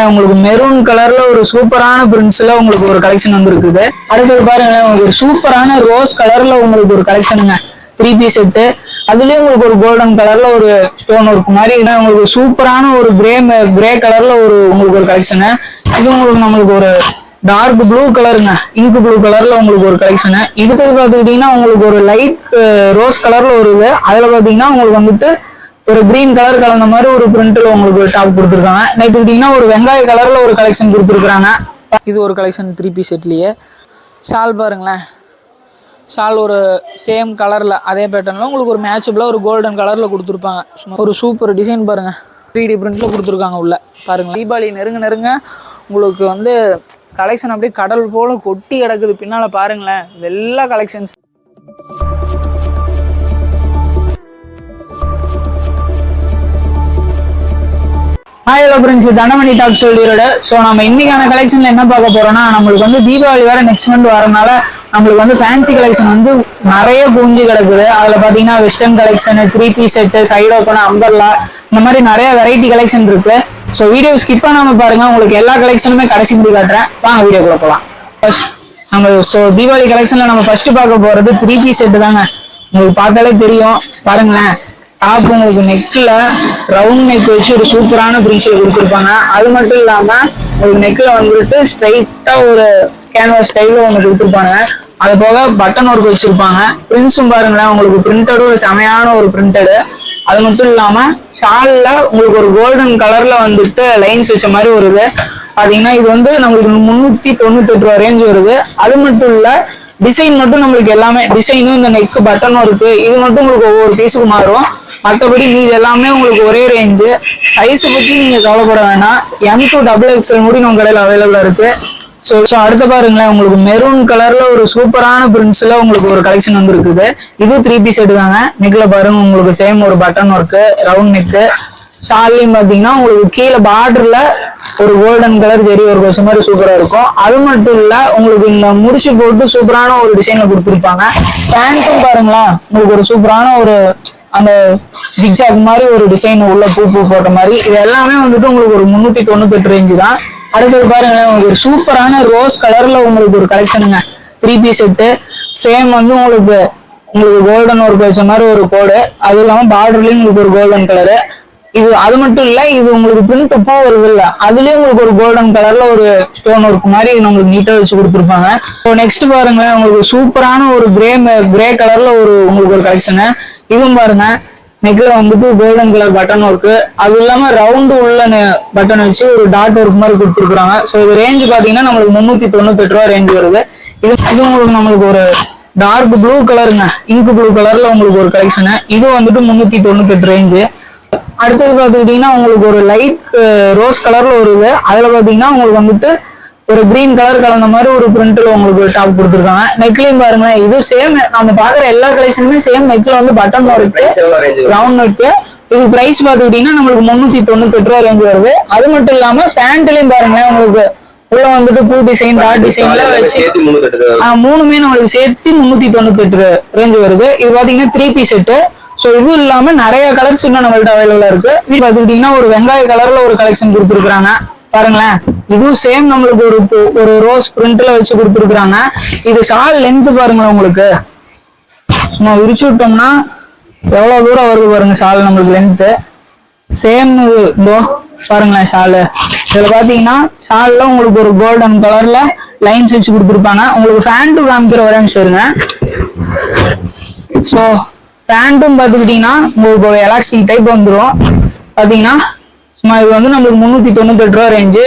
உங்களுக்கு மெரூன் கலர்ல ஒரு சூப்பரான பிரிண்ட்ஸ்ல உங்களுக்கு ஒரு கலெக்ஷன் வந்துருக்குது. அடுத்தது பாருங்களேன், உங்களுக்கு ஒரு சூப்பரான ரோஸ் கலர்ல உங்களுக்கு ஒரு கலெக்ஷனுங்க, 3 பீஸ் செட்டு. அதுலயும் உங்களுக்கு ஒரு கோல்டன் கலர்ல ஒரு ஸ்டோன் ஒர்க் மாதிரி உங்களுக்கு சூப்பரான ஒரு கிரே கலர்ல உங்களுக்கு ஒரு கலெக்ஷனு. இது உங்களுக்கு நம்மளுக்கு ஒரு டார்க் ப்ளூ கலருங்க, இங்க் ப்ளூ கலர்ல உங்களுக்கு ஒரு கலெக்ஷனு. இதுக்கு பாத்துக்கிட்டீங்கன்னா உங்களுக்கு ஒரு லைட் ரோஸ் கலர்ல ஒரு இது, அதுல பாத்தீங்கன்னா உங்களுக்கு வந்துட்டு ஒரு கிரீன் கலர் கலந்த மாதிரி ஒரு பிரிண்ட்ல உங்களுக்கு ஒரு டாப் கொடுத்துருக்காங்க. எடுத்துக்கிட்டீங்கன்னா ஒரு வெங்காய கலர்ல ஒரு கலெக்ஷன் கொடுத்துருக்காங்க. இது ஒரு கலெக்ஷன் 3 பீஸ் செட்லயே. ஷால் பாருங்களேன், ஷால் ஒரு சேம் கலர்ல அதே பேட்டர்ன்ல உங்களுக்கு ஒரு மேட்சபிளா ஒரு கோல்டன் கலர்ல கொடுத்துருப்பாங்க. ஒரு சூப்பர் டிசைன் பாருங்க, 3D பிரிண்ட்ல கொடுத்துருக்காங்க உள்ள பாருங்க. தீபாவளி நெருங்க உங்களுக்கு வந்து கலெக்ஷன் அப்படியே கடல் போல கொட்டி கிடக்குது பின்னால பாருங்களேன், எல்லா collections. Hello friends, Dhanamani top சொல்லிரோட. ஸோ நம்ம இன்னைக்கான கலெக்ஷன்ல என்ன பார்க்க போறோம்னா, நம்மளுக்கு வந்து தீபாவளி வேற நெக்ஸ்ட் மந்த் வரனால நம்மளுக்கு வந்து ஃபேன்சி கலெக்ஷன் வந்து நிறைய குஞ்சு கிடக்குது. அதுல பாத்தீங்கன்னா western collection, 3 piece set, side open, umbrella, இந்த மாதிரி நிறைய வெரைட்டி கலெக்ஷன் இருக்கு. ஸோ வீடியோ ஸ்கிப் பண்ணாம பாருங்க, உங்களுக்கு எல்லா கலெக்ஷனுமே கடைசி முடி காட்டுறேன். வாங்க வீடியோக்குள்ள போகலாம். தீபாவளி கலெக்ஷன்ல நம்ம ஃபர்ஸ்ட் பார்க்க போறது 3 பீஸ் செட்டு தாங்க. உங்களுக்கு பார்த்தாலே தெரியும் பாருங்களேன். டாப் உங்களுக்கு நெக்ல ரவுண்ட் நெக் வச்சு ஒரு சூப்பரான பிரிண்ட்ஸ்ல கொடுத்துருப்பாங்க. அது மட்டும் இல்லாம உங்களுக்கு நெக்ல வந்துட்டு ஸ்ட்ரைட்டா ஒரு கேன்வாஸ் ஸ்டைல ஒன்று கொடுத்துருப்பாங்க. அது போக பட்டன் ஒர்க் வச்சிருப்பாங்க. பிரிண்ட்ஸும் பாருங்களேன், உங்களுக்கு பிரிண்டடும் ஒரு செமையான ஒரு பிரிண்டடு. அது மட்டும் இல்லாம ஷால்ல உங்களுக்கு ஒரு கோல்டன் கலர்ல வந்துட்டு லைன்ஸ் வச்ச மாதிரி ஒரு இது பாத்தீங்கன்னா, இது வந்து நம்மளுக்கு 398 ரூபா ரேஞ்ச் வருது. அது மட்டும் இல்ல, டிசைன் மட்டும் நம்மளுக்கு எல்லாமே டிசைனும் இந்த நெக் பட்டனும் இருக்கு. இது மட்டும் உங்களுக்கு ஒவ்வொரு பீஸுக்கு மாறும். மற்றபடி மீது எல்லாமே உங்களுக்கு ஒரே ரேஞ்சு. சைஸ் பத்தி நீங்க கவலைப்பட வேணாம். M to XXL முடி நம்ம கடையில் அவைலபிளா இருக்கு. ஸோ அடுத்த பாருங்களேன், உங்களுக்கு மெரூன் கலர்ல ஒரு சூப்பரான பிரிண்ட்ஸ்ல உங்களுக்கு ஒரு கலெக்ஷன் வந்து இருக்குது. இது 3 பீஸ் செட் தாங்க. நெக்ல பாருங்க, உங்களுக்கு சேம் ஒரு பட்டன் ஒர்க்கு, ரவுண்ட் நெக்கு. ஷால்லையும் பாத்தீங்கன்னா உங்களுக்கு கீழே பார்டர்ல ஒரு கோல்டன் கலர் ஜெரி ஒரு வச்ச மாதிரி சூப்பரா இருக்கும். அது மட்டும் இல்ல, உங்களுக்கு இந்த முடிச்சு போட்டு சூப்பரான ஒரு டிசைன்ல கொடுத்துருப்பாங்க. பேண்ட்டும் பாருங்களேன், உங்களுக்கு ஒரு சூப்பரான ஒரு அந்த ஜிக்ஜாக் மாதிரி ஒரு டிசைன் உள்ள பூ போட்ட மாதிரி. இது எல்லாமே வந்துட்டு உங்களுக்கு ஒரு 398 ரேஞ்சு தான். அடுத்தது பாருங்களேன், உங்களுக்கு ஒரு சூப்பரான ரோஸ் கலர்ல உங்களுக்கு ஒரு கலெக்ஷனுங்க, 3 பீஸ் செட்டு. சேம் வந்து உங்களுக்கு கோல்டன் ஒர்க் வச்ச மாதிரி ஒரு கோடு. அது இல்லாம பார்டர்லயும் உங்களுக்கு ஒரு கோல்டன் கலரு. இது அது மட்டும் இல்ல, இது உங்களுக்கு பிரிண்ட் பூ வருது இல்ல, அதுலயும் உங்களுக்கு ஒரு கோல்டன் கலர்ல ஒரு ஸ்டோன் ஒர்க் மாதிரி நம்மளுக்கு நீட்டா வச்சு கொடுத்துருப்பாங்க. ஸோ நெக்ஸ்ட் பாருங்களேன், உங்களுக்கு சூப்பரான ஒரு கிரே கலர்ல உங்களுக்கு ஒரு கலெக்ஷனு. இதுவும் பாருங்க, நெக்ல வந்துட்டு கோல்டன் கலர் பட்டன் ஒர்க்கு. அது இல்லாம ரவுண்டு உள்ள பட்டன் வச்சு ஒரு டாட் ஒர்க் மாதிரி கொடுத்துருக்காங்க. ஸோ இது ரேஞ்ச் பாத்தீங்கன்னா நம்மளுக்கு 398 ரூபா ரேஞ்ச் வருது. இது உங்களுக்கு நம்மளுக்கு ஒரு டார்க் ப்ளூ கலருங்க, இங்க் ப்ளூ கலர்ல உங்களுக்கு ஒரு கலெக்ஷனு. இது வந்துட்டு 398 ரேஞ்சு. அடுத்தது பாத்துக்கிட்டீங்கன்னா உங்களுக்கு ஒரு லைட் ரோஸ் கலர்ல ஒரு இது, அதுல பாத்தீங்கன்னா உங்களுக்கு வந்துட்டு ஒரு கிரீன் கலர் கலந்த மாதிரி ஒரு பிரிண்ட்ல உங்களுக்கு ஒரு டாப் கொடுத்துருக்காங்க. நெக்லையும் பாருங்க, இது சேம் நம்ம பாக்குற எல்லா கலெக்ஷனுமே சேம். நெக்ல வந்து பட்டன் ஒர்க், ரவுண்ட் நெக். இது பிரைஸ் பாத்துக்கிட்டீங்கன்னா நம்மளுக்கு 398 ரூபா ரேஞ்ச் வருது. அது மட்டும் இல்லாம பேண்ட்லயும் பாருங்க, உங்களுக்கு உள்ள வந்துட்டு பூ டிசைன், டாட் டிசைன்ல வச்சு மூணுமே நம்மளுக்கு சேர்த்து 398 ரேஞ்ச் வருது. இது பாத்தீங்கன்னா 3 பீஸ் செட்டு. ஸோ இது இல்லாம நிறைய கலர்ஸ் இன்னும் நம்மள்ட்ட அவைலபிளா இருக்கு. இது பாத்துக்கிட்டீங்கன்னா ஒரு வெங்காய கலர்ல ஒரு கலெக்ஷன் கொடுத்துருக்காங்க பாருங்களேன். இதுவும் சேம் நம்மளுக்கு ஒரு ரோஸ் பிரிண்ட்ல வச்சு கொடுத்துருக்காங்க. இது ஷால் லென்த் பாருங்களேன், உங்களுக்கு நம்ம விரிச்சு விட்டோம்னா எவ்வளவு தூரம் வருது பாருங்க ஷால் நம்மளுக்கு லென்த். சேம் இதோ பாருங்களேன் ஷாலு. இதுல பாத்தீங்கன்னா ஷால்ல உங்களுக்கு ஒரு கோல்டன் கலர்ல லைன்ஸ் வச்சு கொடுத்துருப்பாங்க. உங்களுக்கு பேண்ட் காமிக்கிற ஒரே நிமிஷம் இருங்க. ஸோ பேண்ட்டும் பாத்துக்கிட்டீங்கன்னா உங்களுக்கு ஒரு எலாஸ்டிக் டைப் வந்துடும். பாத்தீங்கன்னா சும்மா இது வந்து நம்மளுக்கு 398 ரூபா ரேஞ்சு.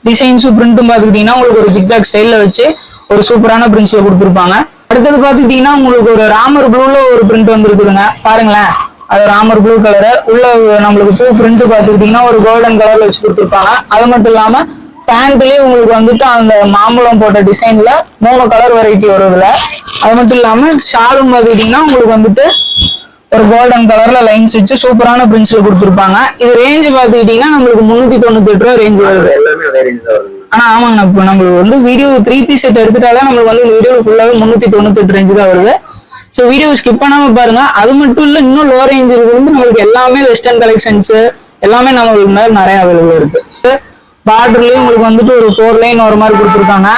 டிசைன்ஸும் பிரிண்ட்டும் பாத்துக்கிட்டீங்கன்னா உங்களுக்கு ஒரு ஜிக்ஜாக் ஸ்டைல்ல வச்சு ஒரு சூப்பரான பிரிண்ட்ஸ்ல கொடுத்துருப்பாங்க. அடுத்தது பாத்துக்கிட்டீங்கன்னா உங்களுக்கு ஒரு ராமர் ப்ளூல ஒரு பிரிண்ட் வந்துருக்குதுங்க பாருங்களேன். அது ராமர் ப்ளூ கலரு. உள்ள நம்மளுக்கு பூ பிரிண்ட் பாத்துக்கிட்டீங்கன்னா ஒரு கோல்டன் கலர்ல வச்சு கொடுத்துருப்பாங்க. அது மட்டும் இல்லாம பேண்ட்லயும் உங்களுக்கு வந்துட்டு அந்த மாம்பழம் போட்ட டிசைன்ல 3 கலர் வெரைட்டி வருதுல. அது மட்டும் இல்லாம ஷாலும் பாத்துக்கிட்டீங்கன்னா உங்களுக்கு வந்துட்டு ஒரு கோல்டன் கலர்ல லைன்ஸ் வச்சு சூப்பரான பிரிண்ட்ஸ்ல கொடுத்துருப்பாங்க. இது ரேஞ்ச் பாத்துக்கிட்டீங்கன்னா நம்மளுக்கு 398 ரூபா ரேஞ்ச் வருது. ஆனா ஆமாங்க, இப்போ நம்மளுக்கு வந்து வீடியோ 3 பீஸ் செட் எடுத்துட்டாலே நம்மளுக்கு வந்து இந்த வீடியோ ஃபுல்லாவே 398 ரேஞ்சு தான் வருது. ஸோ வீடியோ ஸ்கிப் பண்ணாம பாருங்க. அது மட்டும் இல்ல, இன்னும் லோ ரேஞ்சுக்கு வந்து நம்மளுக்கு எல்லாமே வெஸ்டர்ன் கலெக்ஷன்ஸ் எல்லாமே நம்மளுக்கு நிறைய அவைலபிள் இருக்கு. பார்டர்லயும் உங்களுக்கு வந்துட்டு ஒரு 4 லைன் வர மாதிரி கொடுத்துருக்காங்க.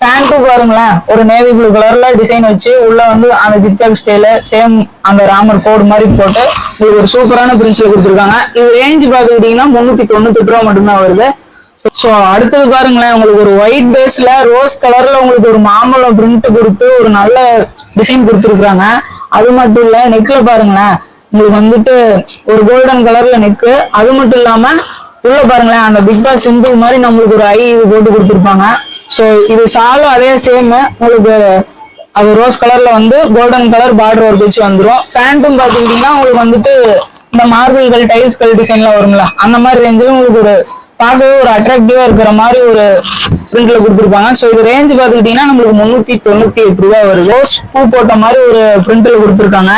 பேண்ட்டும் பாருங்களேன், ஒரு நேவி ப்ளூ கலர்ல டிசைன் வச்சு உள்ள வந்து அந்த ஜிக்ஜாக் ஸ்டைல சேம் அந்த ராமர் கோடு மாதிரி போட்டு உங்களுக்கு ஒரு சூப்பரான பிரிண்ட்ஸ்ல கொடுத்துருக்காங்க. இது ரேஞ்ச் பாத்துக்கிட்டீங்கன்னா 398 ரூபா மட்டும்தான் வருது. ஸோ அடுத்தது பாருங்களேன், உங்களுக்கு ஒரு ஒயிட் பேஸ்ல ரோஸ் கலர்ல உங்களுக்கு ஒரு மாம்பழம் பிரிண்ட் கொடுத்து ஒரு நல்ல டிசைன் கொடுத்துருக்காங்க. அது மட்டும் இல்ல, நெக்ல பாருங்களேன், உங்களுக்கு வந்துட்டு ஒரு கோல்டன் கலர்ல நெக்கு. அது மட்டும் இல்லாம உள்ள பாருங்களேன், அந்த பிக் பாஸ் சிம்பிள் மாதிரி நம்மளுக்கு ஒரு ஐ இது போட்டு கொடுத்துருப்பாங்க. ஸோ இது ஷாலும் அதே சேம் உங்களுக்கு அது ரோஸ் கலர்ல வந்து கோல்டன் கலர் பார்டர் ஒர்க் வச்சு வந்துடும். பேண்ட்டும் பாத்துக்கிட்டீங்கன்னா உங்களுக்கு வந்துட்டு இந்த மார்பிள்கள் டைல்ஸ்கள் டிசைன்லாம் வரும்ல, அந்த மாதிரி ரேஞ்சில் உங்களுக்கு ஒரு பார்க்கவே ஒரு அட்ராக்டிவா இருக்கிற மாதிரி ஒரு பிரிண்ட்ல கொடுத்துருப்பாங்க. ஸோ இது ரேஞ்ச் பாத்துக்கிட்டீங்கன்னா நம்மளுக்கு 398 ரூபா வருது. ரோஸ் பூ போட்ட மாதிரி ஒரு பிரிண்ட்ல கொடுத்துருக்காங்க.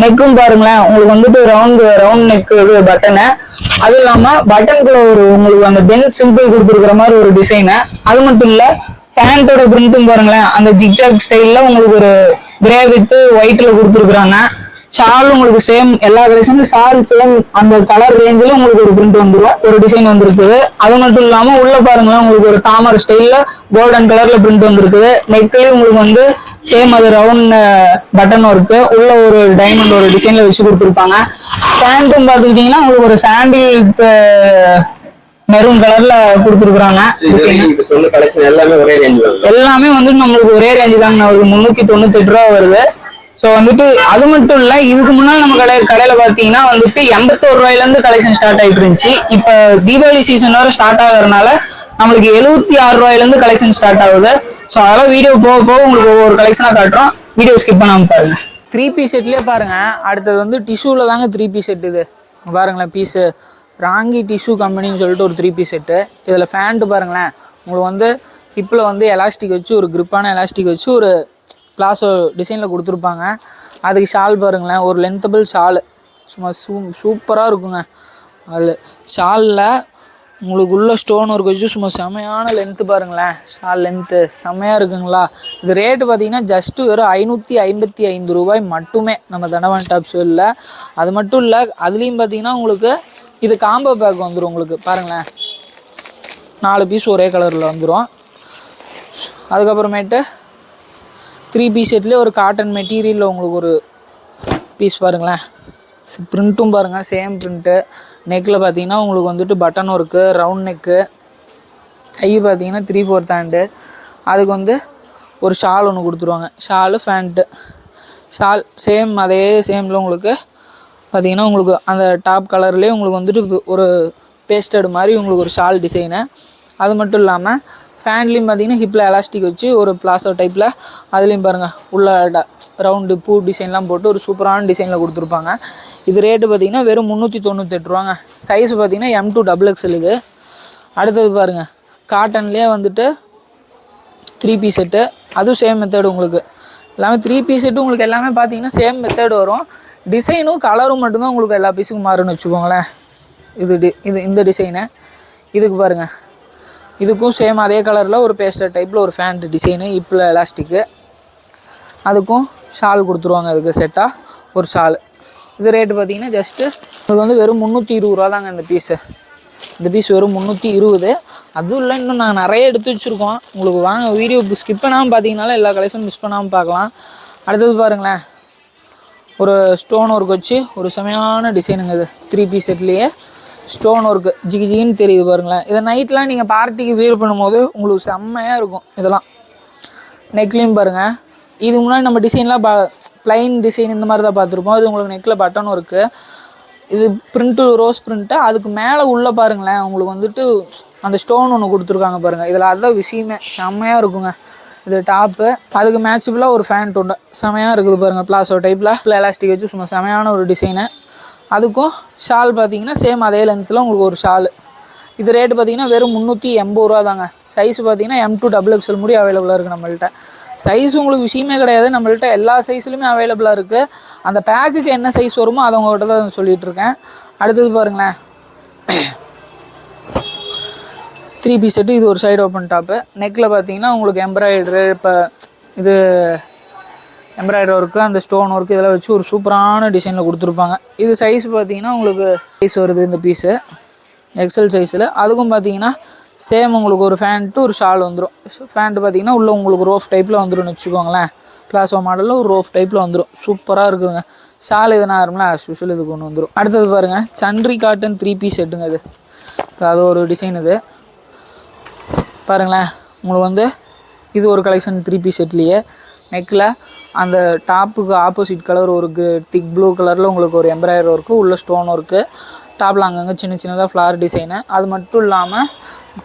நெக்கும் பாருங்களேன், உங்களுக்கு வந்துட்டு ரவுண்ட் நெக் இது பட்டனு. அது இல்லாம பட்டனுக்குள்ள ஒரு உங்களுக்கு அந்த பென் சிம்பிள் கொடுத்துருக்கிற மாதிரி ஒரு டிசைனு. அது மட்டும் இல்ல, பேண்டோட பிரிண்ட்டும் பாருங்களேன், அந்த ஜிக்ஜாக் ஸ்டைல்ல உங்களுக்கு ஒரு கிரே வித் ஒயிட்ல கொடுத்துருக்காங்க. ஷால் உங்களுக்கு சேம், எல்லா கலெக்ஷனும் ஷால் சேம் அந்த கலர் ரேஞ்சில உங்களுக்கு ஒரு பிரிண்ட் வந்துடும், ஒரு டிசைன் வந்துருக்குது. அது மட்டும் இல்லாம உள்ள பாருங்களேன், உங்களுக்கு ஒரு தாமரை ஸ்டைல்ல கோல்டன் கலர்ல பிரிண்ட் வந்துருக்குது. நெக்லயும் உங்களுக்கு வந்து சேம் அது ரவுண்ட் பட்டன் ஒர்க்கு, உள்ள ஒரு டைமண்ட் ஒரு டிசைன்ல வச்சு கொடுத்துருப்பாங்க. பேண்ட்டும் பாத்துக்கிட்டீங்கன்னா உங்களுக்கு ஒரு சாண்டில் மெரூன் கலர்ல கொடுத்துருக்காங்க. எல்லாமே வந்து நம்மளுக்கு ஒரே ரேஞ்சு தாங்க, 398 ரூபா வருது. ஸோ வந்துட்டு அது மட்டும் இல்ல, இதுக்கு முன்னாடி நம்ம கடையில பாத்தீங்கன்னா வந்துட்டு 81 ரூபாயில இருந்து கலெக்ஷன் ஸ்டார்ட் ஆயிட்டு இருந்துச்சு. இப்ப தீபாவளி சீசன் வர ஸ்டார்ட் ஆகுறதுனால நம்மளுக்கு 76 ரூபாயில இருந்து கலெக்ஷன் ஸ்டார்ட் ஆகுது. ஸோ அதெல்லாம் வீடியோ போக போக உங்களுக்கு ஒவ்வொரு கலெக்ஷனா காட்டுறோம், வீடியோ ஸ்கிப் பண்ணாம பாருங்க. 3 பீஸ் செட்லயே பாருங்க, அடுத்தது வந்து டிஷ்யூல தாங்க 3 பீஸ் செட். இது பாருங்களேன், பீஸு ராங்கி டிஷ்யூ கம்பெனின்னு சொல்லிட்டு ஒரு 3 பீஸ் செட்டு. இதுல ஃபேண்ட் பாருங்களேன், உங்களுக்கு வந்து ஹிப்பில் வந்து எலாஸ்டிக் வச்சு ஒரு கிரிப்பான எலாஸ்டிக் வச்சு ஒரு பிளாஸோ டிசைனில் கொடுத்துருப்பாங்க. அதுக்கு ஷால் பாருங்களேன், ஒரு லென்த்தபிள் ஷாலு சும்மா சூப்பராக இருக்குங்க. அது ஷாலில் உங்களுக்கு உள்ள ஸ்டோன் ஒர்க் வச்சு சும்மா செமையான லென்த்து பாருங்களேன், ஷால் லென்த்து செம்மையாக இருக்குங்களா. இது ரேட்டு பார்த்தீங்கன்னா ஜஸ்ட்டு வெறும் 555 ரூபாய் மட்டுமே நம்ம தனவான் டாப்ஸ் இல்லை. அது மட்டும் இல்லை, அதுலேயும் பார்த்தீங்கன்னா உங்களுக்கு இது காம்போ பேக் வந்துடும். உங்களுக்கு பாருங்களேன், 4 பீஸ் ஒரே கலரில் வந்துடும். அதுக்கப்புறமேட்டு 3 பீஸ் செட்லேயே ஒரு காட்டன் மெட்டீரியலில் உங்களுக்கு ஒரு பீஸ் பாருங்களேன். பிரிண்ட்டும் பாருங்கள், சேம் பிரிண்ட்டு. நெக்கில் பார்த்தீங்கன்னா உங்களுக்கு வந்துட்டு பட்டன் ஒர்க்கு, ரவுண்ட் நெக்கு. கை பார்த்தீங்கன்னா 3/4 ஹேண்டு. அதுக்கு வந்து ஒரு ஷால் ஒன்று கொடுத்துருவாங்க, ஷாலு ஃபேண்ட்டு. ஷால் சேம் அதே சேமில் உங்களுக்கு பார்த்தீங்கன்னா உங்களுக்கு அந்த டாப் கலர்லேயே உங்களுக்கு வந்துட்டு ஒரு பேஸ்டட் மாதிரி உங்களுக்கு ஒரு ஷால் டிசைனு. அது மட்டும் இல்லாமல் ஃபேன்லேயும் பார்த்தீங்கன்னா ஹிப்பில் எலாஸ்டிக் வச்சு ஒரு பிளாசோ டைப்பில், அதுலேயும் பாருங்கள் உள்ள ரவுண்டு பூ டிசைன்லாம் போட்டு ஒரு சூப்பரான டிசைனில் கொடுத்துருப்பாங்க. இது ரேட்டு பார்த்தீங்கன்னா வெறும் 398 ரூபாங்க. சைஸ் பார்த்தீங்கன்னா M2 XXL இது. அடுத்தது பாருங்கள், காட்டன்லேயே வந்துட்டு 3 பீஸ் செட்டு. அதுவும் சேம் மெத்தடு உங்களுக்கு எல்லாமே 3 பீஸ் செட்டு உங்களுக்கு எல்லாமே பார்த்தீங்கன்னா சேம் மெத்தடு வரும். டிசைனும் கலரும் மட்டும்தான் உங்களுக்கு எல்லா பீஸுக்கும் மாறுன்னு வச்சுக்கோங்களேன். இது இந்த டிசைனு. இதுக்கு பாருங்கள், இதுக்கும் சேம் அதே கலரில் ஒரு பேஸ்டர் டைப்பில் ஒரு ஃபேண்ட் டிசைனு, இப்பில் எலாஸ்டிக்கு. அதுக்கும் ஷால் கொடுத்துருவாங்க, அதுக்கு செட்டாக ஒரு ஷால். இது ரேட்டு பார்த்தீங்கன்னா ஜஸ்ட்டு உங்களுக்கு வந்து வெறும் 320 ரூபா தாங்க இந்த பீஸு. இந்த பீஸ் வெறும் 320. அதுவும் இல்லை, இன்னும் நாங்கள் நிறைய எடுத்து வச்சுருக்கோம். உங்களுக்கு வாங்க வீடியோ ஸ்கிப் பண்ணாமல் பார்த்தீங்கனால எல்லா கலெக்ஷனும் மிஸ் பண்ணாமல் பார்க்கலாம். அடுத்தது பாருங்களேன், ஒரு ஸ்டோன் ஒர்க் வச்சு ஒரு செமையான டிசைனுங்க. இது 3 பீஸ் செட்லேயே ஸ்டோன் ஒர்க்கு ஜிகின்னு தெரியுது பாருங்களேன். இதை நைட்லாம் நீங்கள் பார்ட்டிக்கு வியர் பண்ணும்போது உங்களுக்கு செம்மையாக இருக்கும். இதெல்லாம் நெக்லையும் பாருங்கள், இதுக்கு முன்னாடி நம்ம டிசைன்லாம் ப்ளைன் டிசைன் இந்த மாதிரி தான் பார்த்துருப்போம். இது உங்களுக்கு நெக்கில் பட்டன் ஒர்க்கு, இது பிரிண்ட்டு ரோஸ் பிரிண்ட்டு. அதுக்கு மேலே உள்ளே பாருங்களேன், உங்களுக்கு வந்துட்டு அந்த ஸ்டோன் ஒன்று கொடுத்துருக்காங்க பாருங்கள். இதில் அதுதான் விஷயமே, செம்மையாக இருக்குங்க. இது டாப்பு, அதுக்கு மேட்சபிளாக ஒரு ஃபேண்ட் உண்டு, செமையாக இருக்குது பாருங்கள். பிளாஸோ டைப்பில் எலாஸ்டிக் வச்சு சும்மா செமையான ஒரு டிசைனு. அதுக்கும் ஷால் பார்த்தீங்கன்னா சேம் அதே லென்த்தில் உங்களுக்கு ஒரு ஷாலு. இது ரேட்டு பார்த்தீங்கன்னா வெறும் 380 ரூபா தாங்க. சைஸ் பார்த்தீங்கன்னா M2 XXL முடி அவைலபிளாக இருக்குது நம்மள்கிட்ட. சைஸ் உங்களுக்கு விஷயமே கிடையாது, நம்மள்கிட்ட எல்லா சைஸ்லையுமே அவைலபிளாக இருக்குது. அந்த பேக்குக்கு என்ன சைஸ் வருமோ அதை உங்கள்கிட்ட தான் சொல்லிகிட்ருக்கேன். அடுத்தது பாருங்களேன், 3 பீஸ் செட்டு. இது ஒரு சைடு ஓப்பன் டாப்பு. நெக்கில் பார்த்தீங்கன்னா உங்களுக்கு எம்ப்ராய்டரு, இப்போ இது எம்ப்ராய்டரி ஒர்க்கு, அந்த ஸ்டோன் ஒர்க்கு இதெல்லாம் வச்சு ஒரு சூப்பரான டிசைனில் கொடுத்துருப்பாங்க. இது சைஸ் பார்த்தீங்கன்னா உங்களுக்கு சைஸ் வருது இந்த பீஸு XL சைஸில். அதுக்கும் பார்த்தீங்கன்னா சேம் உங்களுக்கு ஒரு ஃபேண்ட்டு ஒரு ஷால் வந்துடும். ஃபேண்ட்டு பார்த்தீங்கன்னா உள்ளே உங்களுக்கு ரோஃப் டைப்பில் வந்துடும் வச்சுக்கோங்களேன். பிளாசோ மாடலில் ஒரு ரோஃப் டைப்பில் வந்துடும். சூப்பராக இருக்குதுங்க. ஷால் இது நார்மலாக ஆஸ் இதுக்கு ஒன்று வந்துடும். அடுத்தது பாருங்கள், சந்திரி காட்டன் 3 பீஸ் செட்டுங்க. அது ஒரு டிசைன். இது பாருங்களேன், உங்களுக்கு வந்து இது ஒரு கலெக்ஷன் 3 பீஸ் செட்லேயே. நெக்கில் அந்த டாப்புக்கு ஆப்போசிட் கலர் ஒரு திக் ப்ளூ கலரில் உங்களுக்கு ஒரு எம்ப்ராய்டரி ஒர்க்கு, உள்ள ஸ்டோன் ஒர்க்கு, டாப்பில் அங்கங்கே சின்ன சின்னதாக ஃப்ளார் டிசைனு. அது மட்டும் இல்லாமல்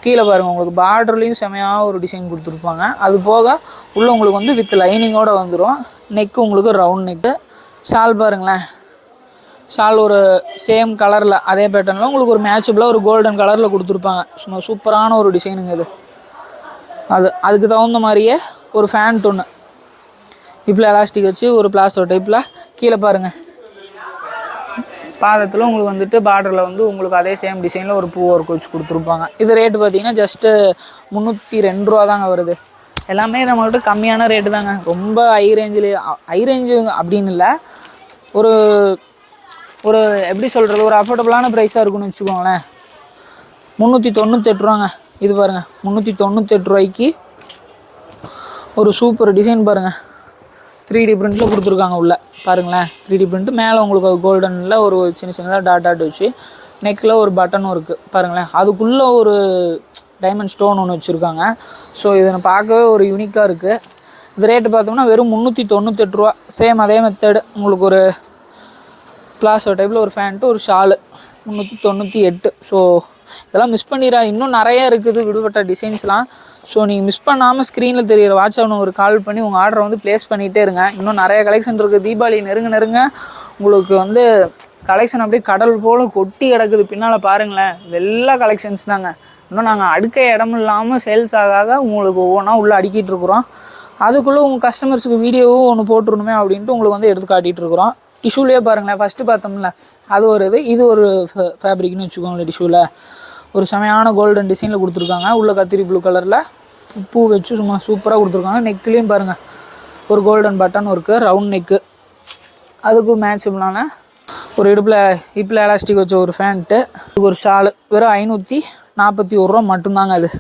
கீழே பாருங்கள், உங்களுக்கு பார்டர்லேயும் செமையாக ஒரு டிசைன் கொடுத்துருப்பாங்க. அது போக உள்ளே உங்களுக்கு வந்து வித் லைனிங்கோடு வந்துடும். நெக்கு உங்களுக்கு ரவுண்ட் நெக்கு. ஷால் பாருங்களேன், ஷால் ஒரு சேம் கலரில் அதே பேட்டர்னில் உங்களுக்கு ஒரு மேட்சபிளாக ஒரு கோல்டன் கலரில் கொடுத்துருப்பாங்க. சும்மா சூப்பரான ஒரு டிசைனுங்க இது. அதுக்கு தகுந்த மாதிரியே ஒரு ஃபேண்ட் ஒன்று இப்போ எலாஸ்டிக் வச்சு ஒரு பிளாஸோ டைப்பில். கீழே பாருங்கள், பாதத்தில் உங்களுக்கு வந்துட்டு பார்டரில் வந்து உங்களுக்கு அதே சேம் டிசைனில் ஒரு பூ ஒர்க் வச்சு கொடுத்துருப்பாங்க. இது ரேட்டு பார்த்தீங்கன்னா ஜஸ்ட்டு 302 ரூபா தாங்க வருது. எல்லாமே நம்மள்கிட்ட கம்மியான ரேட்டு தாங்க. ரொம்ப ஹை ரேஞ்சு அப்படின்னு இல்லை, ஒரு ஒரு எப்படி சொல்கிறது, ஒரு அஃபோர்டபுளான ப்ரைஸாக இருக்குன்னு வச்சுக்கோங்களேன். 398 ரூபாங்க. இது பாருங்கள், 398 ரூபாய்க்கு ஒரு சூப்பர் டிசைன் பாருங்கள். 3D பிரிண்ட்டில் கொடுத்துருக்காங்க உள்ளே பாருங்களேன். 3D பிரிண்ட்டு மேலே உங்களுக்கு கோல்டனில் ஒரு சின்ன சின்னதாக டாட் வச்சு நெக்கில் ஒரு பட்டனும் இருக்குது பாருங்களேன். அதுக்குள்ளே ஒரு டைமண்ட் ஸ்டோன் ஒன்று வச்சுருக்காங்க. ஸோ இதை பார்க்கவே ஒரு யூனிக்காக இருக்குது. இது ரேட்டு பார்த்தோம்னா வெறும் 398 ரூபா. சேம் அதே மெத்தடு உங்களுக்கு ஒரு பிளாஸோ டைப்பில் ஒரு ஃபேண்ட்டு ஒரு ஷாலு 398. ஸோ இதெல்லாம் மிஸ் பண்ணிடுறா. இன்னும் நிறைய இருக்குது விடுபட்ட டிசைன்ஸ்லாம். ஸோ நீங்கள் மிஸ் பண்ணாமல் ஸ்க்ரீனில் தெரிகிற வாட்ஸ்அப்பில் ஒரு கால் பண்ணி உங்கள் ஆர்டரை வந்து ப்ளேஸ் பண்ணிகிட்டே இருங்க. இன்னும் நிறைய கலெக்ஷன் இருக்குது. தீபாவளி நெருங்க உங்களுக்கு வந்து கலெக்ஷன் அப்படியே கடல் போல் கொட்டி கிடக்குது. பின்னால் பாருங்களேன், எல்லா கலெக்ஷன்ஸ் தாங்க. இன்னும் நாங்கள் அடுக்க இடம் இல்லாமல் சேல்ஸ் ஆக உங்களுக்கு ஒவ்வொன்றா உள்ளே அடுக்கிட்டு இருக்கிறோம். அதுக்குள்ளே உங்கள் கஸ்டமர்ஸுக்கு வீடியோவும் ஒன்று போட்டுருணுமே அப்படின்ட்டு உங்களுக்கு வந்து எடுத்து காட்டிகிட்டு இருக்கிறோம். டிஷ்யூலேயே பாருங்களேன், ஃபஸ்ட்டு பார்த்தோம்ல அது ஒரு இது ஒரு ஃபேப்ரிக்னு வச்சுக்கோங்களேன். டிஷ்யூவில் ஒரு செமையான கோல்டன் டிசைனில் கொடுத்துருக்காங்க. உள்ள கத்திரி ப்ளூ கலரில் பூ வச்சு சும்மா சூப்பராக கொடுத்துருக்காங்க. நெக்லேயும் பாருங்கள் ஒரு golden button work, round neck. அதுக்கும் மேட்சபிளான ஒரு ஹிப்பில் எலாஸ்டிக் வச்ச ஒரு ஃபேண்ட்டு, ஒரு ஷாலு. வெறும் 541 ரூபா மட்டும்தாங்க அது.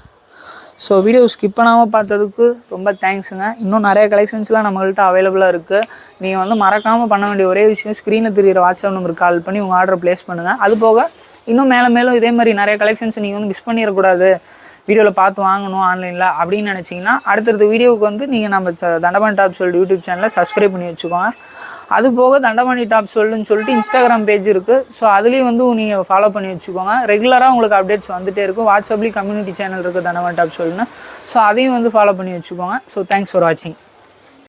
ஸோ வீடியோ ஸ்கிப் பண்ணாமல் பார்த்ததுக்கு ரொம்ப தேங்க்ஸுங்க. இன்னும் நிறைய கலெக்ஷன்ஸ்லாம் நம்மள்கிட்ட அவைலபிளாக இருக்குது. நீங்கள் வந்து மறக்காமல் பண்ண வேண்டிய ஒரே விஷயம், ஸ்க்ரீனில் தெரிகிற வாட்ஸ்அப் நம்பருக்கு கால் பண்ணி உங்கள் ஆர்டரை ப்ளேஸ் பண்ணுங்கள். அது போக இன்னும் மேலும் இதே மாதிரி நிறைய கலெக்ஷன்ஸ் நீங்கள் வந்து மிஸ் பண்ணிடக்கூடாது, வீடியோவில் பார்த்து வாங்கணும் ஆன்லைனில் அப்படின்னு நினச்சிங்கன்னா அடுத்தடுத்த வீடியோவுக்கு வந்து நீங்கள் நம்ம தண்டபாணி டாப்ஸ் வேர்ல்டு யூடியூப் சேனலை சப்ஸ்கிரைப் பண்ணி வச்சுக்கோங்க. அது போக தண்டபாணி டாப்ஸ் வேர்ல்டுன்னு சொல்லிட்டு இன்ஸ்டாகிராம் பேஜ் இருக்குது. ஸோ அதுலேயும் வந்து நீங்கள் ஃபாலோ பண்ணி வச்சுக்கோங்க. ரெகுலராக உங்களுக்கு அப்டேட்ஸ் வந்துகிட்டே இருக்கும். வாட்ஸ்அப்லேயும் கம்யூனிட்டி சேனல் இருக்குது தண்டபாணி டாப்ஸ் வேர்ல்டுன்னு. ஸோ அதையும் வந்து ஃபாலோ பண்ணி வச்சுக்கோங்க. ஸோ தேங்க்ஸ் ஃபார் வாட்சிங்.